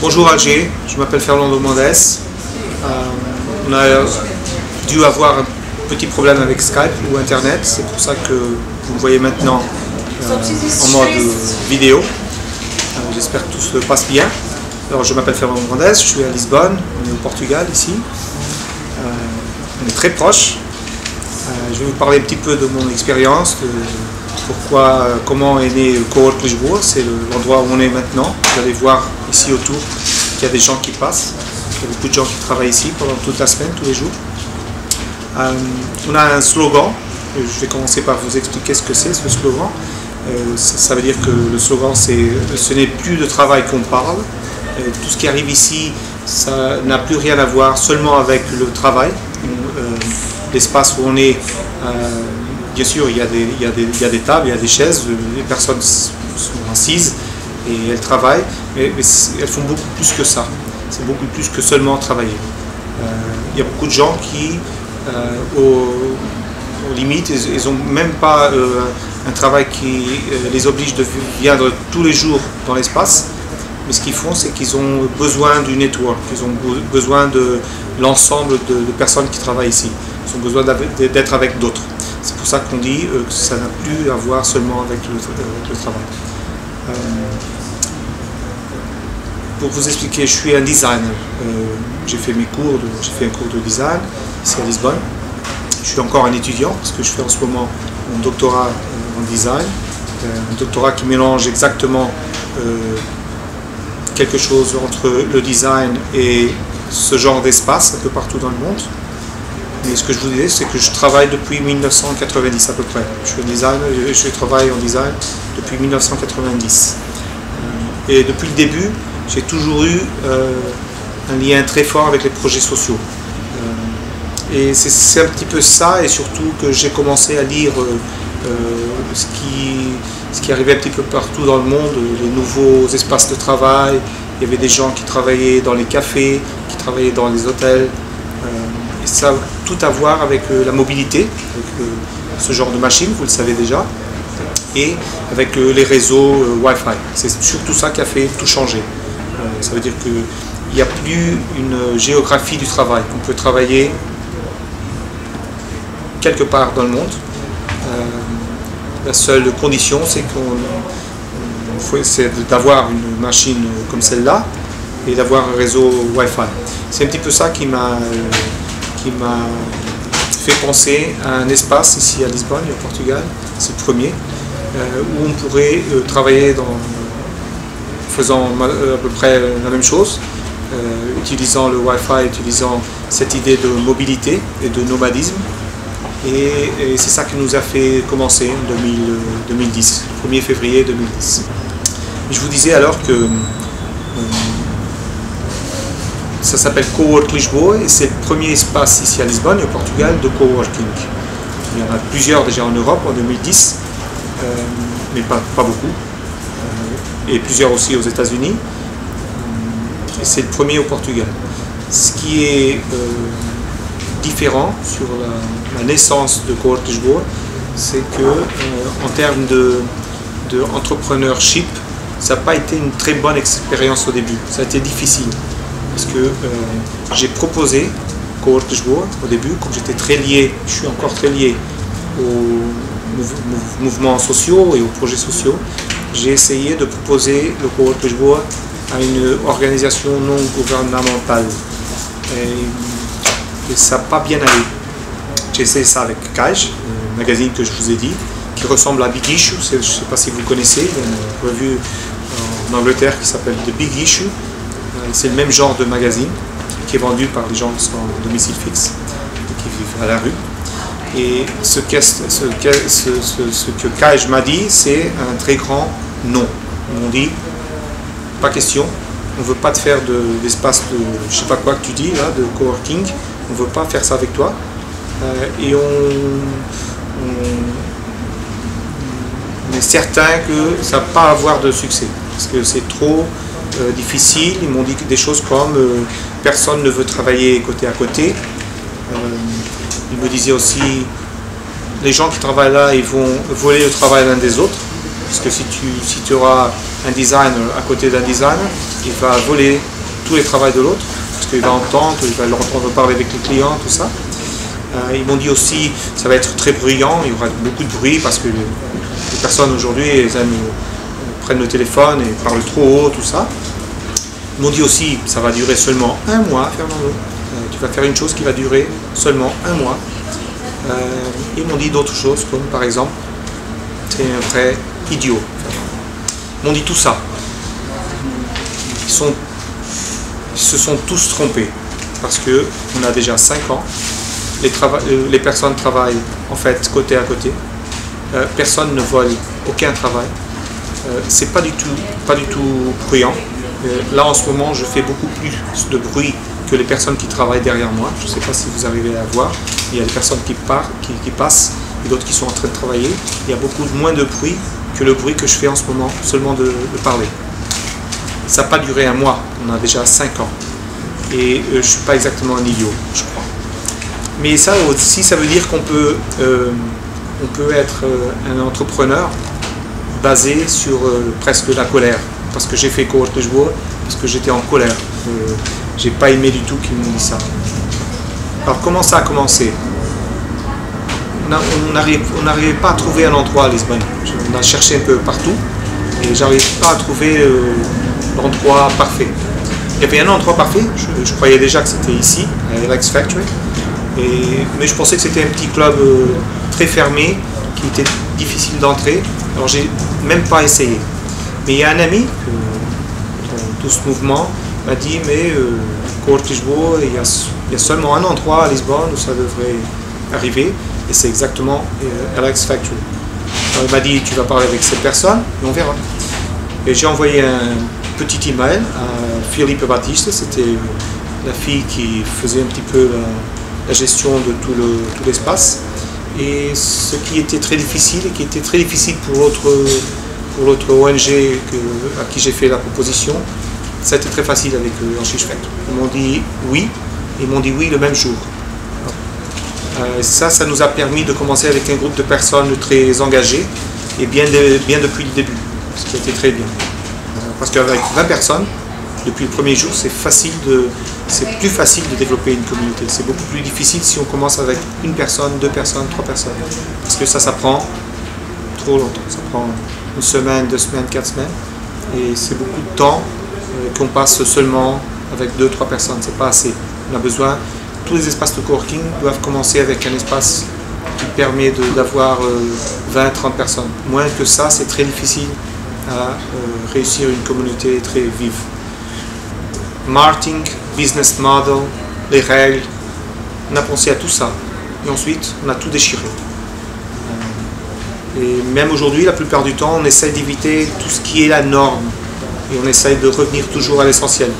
Bonjour Alger, je m'appelle Fernando Mendes. On a dû avoir un petit problème avec Skype ou Internet, c'est pour ça que vous me voyez maintenant en mode vidéo. J'espère que tout se passe bien. Alors je m'appelle Fernando Mendes, je suis à Lisbonne, on est au Portugal ici. On est très proches. Je vais vous parler un petit peu de mon expérience, de comment est né Cowork Lisboa, c'est l'endroit où on est maintenant. Vous allez voir ici autour qu'il y a des gens qui passent, il y a beaucoup de gens qui travaillent ici pendant toute la semaine, tous les jours. On a un slogan, je vais commencer par vous expliquer ce que c'est ce slogan. Ça veut dire que le slogan c'est « ce n'est plus de travail qu'on parle ». Tout ce qui arrive ici, ça n'a plus rien à voir seulement avec le travail. L'espace où on est, bien sûr, il y a des tables, il y a des chaises, les personnes sont assises et elles travaillent, mais elles font beaucoup plus que ça. C'est beaucoup plus que seulement travailler. Il y a beaucoup de gens qui, aux limites, ils n'ont même pas un travail qui les oblige de vivre tous les jours dans l'espace. Mais ce qu'ils font, c'est qu'ils ont besoin du network, ils ont besoin de l'ensemble de personnes qui travaillent ici. Ils ont besoin d'être avec d'autres. C'est pour ça qu'on dit que ça n'a plus à voir seulement avec le travail. Pour vous expliquer, je suis un designer. J'ai fait un cours de design ici à Lisbonne. Je suis encore un étudiant parce que je fais en ce moment mon doctorat en design. Un doctorat qui mélange exactement quelque chose entre le design et ce genre d'espace un peu partout dans le monde. Mais ce que je vous disais, c'est que je travaille depuis 1990 à peu près. Je suis designer, je travaille en design depuis 1990. Et depuis le début, j'ai toujours eu un lien très fort avec les projets sociaux. Et c'est un petit peu ça, et surtout que j'ai commencé à lire ce qui arrivait un petit peu partout dans le monde, les nouveaux espaces de travail. Il y avait des gens qui travaillaient dans les cafés, qui travaillaient dans les hôtels. Et ça a tout à voir avec la mobilité, avec ce genre de machine, vous le savez déjà, et avec les réseaux Wi-Fi. C'est surtout ça qui a fait tout changer. Ça veut dire qu'il n'y a plus une géographie du travail. On peut travailler quelque part dans le monde. La seule condition, c'est d'avoir une machine comme celle-là et d'avoir un réseau Wi-Fi. C'est un petit peu ça qui m'a fait penser à un espace ici à Lisbonne, au Portugal, c'est le premier, où on pourrait travailler faisant à peu près la même chose, utilisant le Wi-Fi, utilisant cette idée de mobilité et de nomadisme. Et c'est ça qui nous a fait commencer en 2010, le 1er février 2010. Et je vous disais alors que ça s'appelle Cowork Lisboa et c'est le premier espace ici à Lisbonne et au Portugal de coworking. Il y en a plusieurs déjà en Europe en 2010, mais pas beaucoup, et plusieurs aussi aux États-Unis. Et c'est le premier au Portugal. Ce qui est différent sur la naissance de Cowork Lisboa, c'est que en termes de entrepreneurship, ça n'a pas été une très bonne expérience au début. Ça a été difficile parce que j'ai proposé Cowork Lisboa au début, comme j'étais très lié, je suis encore très lié aux mouvements sociaux et aux projets sociaux. J'ai essayé de proposer le Cowork Lisboa à une organisation non gouvernementale. Et ça n'a pas bien allé. J'ai essayé ça avec Cage, le magazine que je vous ai dit, qui ressemble à Big Issue. Je ne sais pas si vous connaissez, il y a une revue en Angleterre qui s'appelle The Big Issue. C'est le même genre de magazine qui est vendu par les gens qui sont en domicile fixe et qui vivent à la rue. Et ce que Cage m'a dit, c'est un très grand non. Ils m'ont dit, pas question, on ne veut pas te faire d'espace de, je ne sais pas quoi que tu dis là, de coworking, on ne veut pas faire ça avec toi. Et on est certain que ça ne va pas avoir de succès, parce que c'est trop difficile. Ils m'ont dit des choses comme personne ne veut travailler côté à côté. Ils me disaient aussi les gens qui travaillent là, ils vont voler le travail l'un des autres. Parce que si tu auras un designer à côté d'un designer, il va voler tous les travaux de l'autre, parce qu'il va entendre, il va l'entendre parler avec les clients, tout ça. Ils m'ont dit aussi ça va être très bruyant, il y aura beaucoup de bruit parce que les personnes aujourd'hui prennent le téléphone et parlent trop haut, tout ça. Ils m'ont dit aussi ça va durer seulement un mois, Fernando. Tu vas faire une chose qui va durer seulement un mois. Ils m'ont dit d'autres choses comme par exemple tu es un vrai idiot. Ils m'ont dit tout ça. Ils se sont tous trompés parce que on a déjà 5 ans. Les personnes travaillent en fait côté à côté. Personne ne vole aucun travail. C'est pas du tout bruyant. Là en ce moment je fais beaucoup plus de bruit que les personnes qui travaillent derrière moi. Je ne sais pas si vous arrivez à voir. Il y a des personnes qui passent et d'autres qui sont en train de travailler. Il y a beaucoup moins de bruit que le bruit que je fais en ce moment, seulement de parler. Ça n'a pas duré un mois, on a déjà 5 ans. Et je ne suis pas exactement un idiot, je crois. Mais ça aussi, ça veut dire qu'on peut être un entrepreneur basé sur presque la colère. Parce que j'ai fait coach de joie, parce que j'étais en colère. J'ai pas aimé du tout qu'ils me disent ça. Alors comment ça a commencé? On n'arrivait pas à trouver un endroit à Lisbonne. On a cherché un peu partout et j'arrivais pas à trouver l'endroit parfait. Il y avait un endroit parfait, je croyais déjà que c'était ici, à Alex Factory, mais je pensais que c'était un petit club très fermé, qui était difficile d'entrer, alors j'ai même pas essayé. Mais il y a un ami dans tout ce mouvement m'a dit mais Lisboa, il y a seulement un endroit à Lisbonne où ça devrait arriver et c'est exactement Alex Factory. Alors, il m'a dit tu vas parler avec cette personne et on verra. Et j'ai envoyé un petit email à Filipe Batista, c'était la fille qui faisait un petit peu la gestion de tout l'espace. Et ce qui était très difficile, et qui était très difficile pour l'autre ONG à qui j'ai fait la proposition, ça a été très facile avec l'Architecte. Ils m'ont dit oui, et ils m'ont dit oui le même jour. Ça nous a permis de commencer avec un groupe de personnes très engagées, et bien depuis le début, ce qui a été très bien. Parce qu'avec 20 personnes, depuis le premier jour, c'est plus facile de développer une communauté. C'est beaucoup plus difficile si on commence avec une personne, 2 personnes, 3 personnes. Parce que ça prend trop longtemps. Ça prend 1 semaine, 2 semaines, 4 semaines. Et c'est beaucoup de temps qu'on passe seulement avec 2-3 personnes. C'est pas assez. On a besoin, tous les espaces de coworking doivent commencer avec un espace qui permet d'avoir 20-30 personnes. Moins que ça, c'est très difficile à réussir une communauté très vive. Marketing, business model, les règles, on a pensé à tout ça et ensuite on a tout déchiré. Et même aujourd'hui, la plupart du temps, on essaye d'éviter tout ce qui est la norme et on essaye de revenir toujours à l'essentiel.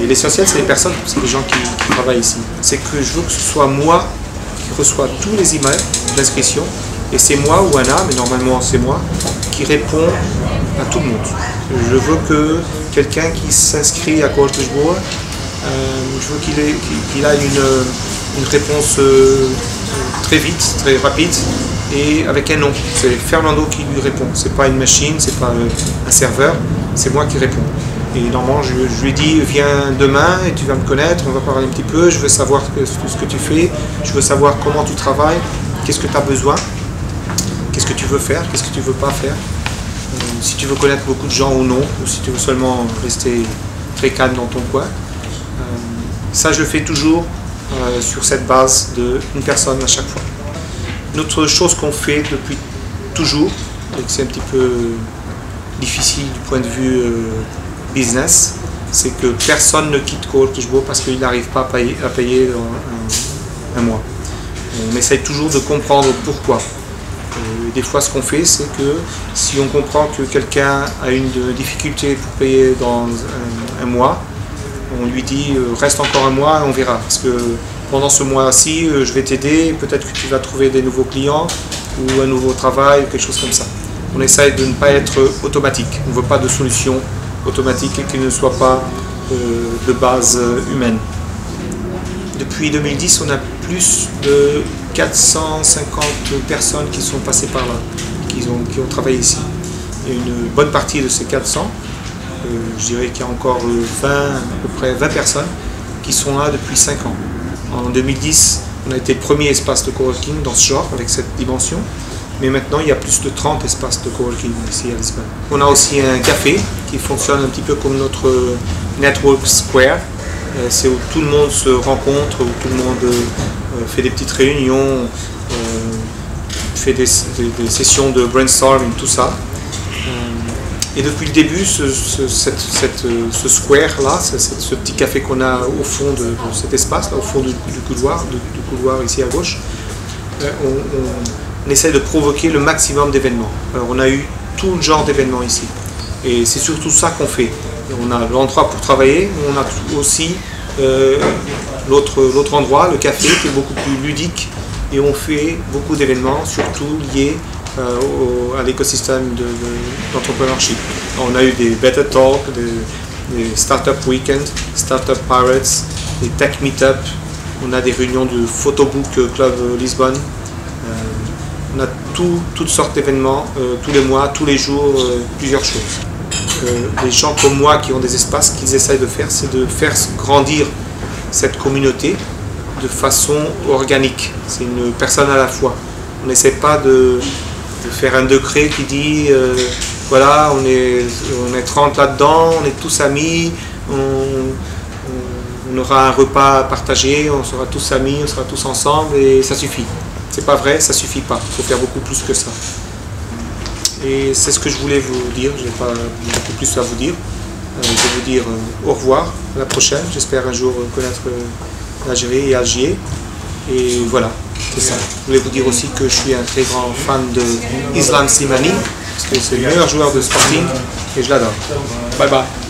Et l'essentiel, c'est les personnes, c'est les gens qui travaillent ici. C'est que je veux que ce soit moi qui reçois tous les emails d'inscription et c'est moi ou Anna, mais normalement c'est moi, qui répond à tout le monde. Je veux que quelqu'un qui s'inscrit à Coach de Lisboa, je veux qu'il ait une réponse très vite, très rapide et avec un nom. C'est Fernando qui lui répond. C'est pas une machine, c'est pas un serveur, c'est moi qui réponds. Et normalement, je lui dis viens demain et tu vas me connaître, on va parler un petit peu, je veux savoir tout ce que tu fais, je veux savoir comment tu travailles, qu'est-ce que tu as besoin, qu'est-ce que tu veux faire, qu'est-ce que tu veux pas faire. Si tu veux connaître beaucoup de gens ou non, ou si tu veux seulement rester très calme dans ton coin. Ça, je le fais toujours sur cette base d'une personne à chaque fois. Une autre chose qu'on fait depuis toujours, et que c'est un petit peu difficile du point de vue business, c'est que personne ne quitte Coach de Lisboa parce qu'il n'arrive pas à payer un mois. On essaye toujours de comprendre pourquoi. Des fois, ce qu'on fait, c'est que si on comprend que quelqu'un a une difficulté pour payer dans un mois, on lui dit reste encore un mois et on verra. Parce que pendant ce mois-ci, je vais t'aider, peut-être que tu vas trouver des nouveaux clients ou un nouveau travail, ou quelque chose comme ça. On essaye de ne pas être automatique. On ne veut pas de solution automatique et qui ne soit pas de base humaine. Depuis 2010, on a plus de 450 personnes qui sont passées par là, qui ont travaillé ici. Et une bonne partie de ces 400, je dirais qu'il y a encore 20, à peu près 20 personnes qui sont là depuis 5 ans. En 2010, on a été le premier espace de coworking dans ce genre, avec cette dimension. Mais maintenant, il y a plus de 30 espaces de coworking ici à Lisbonne. On a aussi un café qui fonctionne un petit peu comme notre Network Square. C'est où tout le monde se rencontre, où tout le monde fait des petites réunions, fait des sessions de brainstorming, tout ça. Et depuis le début, ce square-là, ce petit café qu'on a au fond de cet espace, là, au fond du couloir ici à gauche, on essaie de provoquer le maximum d'événements. Alors on a eu tout le genre d'événements ici. Et c'est surtout ça qu'on fait. On a l'endroit pour travailler, mais on a aussi l'autre endroit, le café, qui est beaucoup plus ludique. Et on fait beaucoup d'événements, surtout liés à l'écosystème d'entrepreneurship. On a eu des Better Talk, des Startup Weekend, Startup Pirates, des Tech Meetup. On a des réunions de Photobook Club Lisbonne. On a toutes sortes d'événements, tous les mois, tous les jours, plusieurs choses. Les gens comme moi qui ont des espaces, ce qu'ils essayent de faire, c'est de faire grandir cette communauté de façon organique. C'est une personne à la fois. On n'essaie pas de faire un décret qui dit voilà, on est 30 là-dedans, on est tous amis, on aura un repas partagé, on sera tous amis, on sera tous ensemble et ça suffit. C'est pas vrai, ça suffit pas. Il faut faire beaucoup plus que ça. Et c'est ce que je voulais vous dire. Je n'ai pas beaucoup plus à vous dire. Je vais vous dire au revoir à la prochaine. J'espère un jour connaître l'Algérie et Algiers. Et voilà, c'est ça. Je voulais vous dire aussi que je suis un très grand fan de Islam Slimani, parce que c'est le meilleur joueur de Sporting et je l'adore. Bye bye.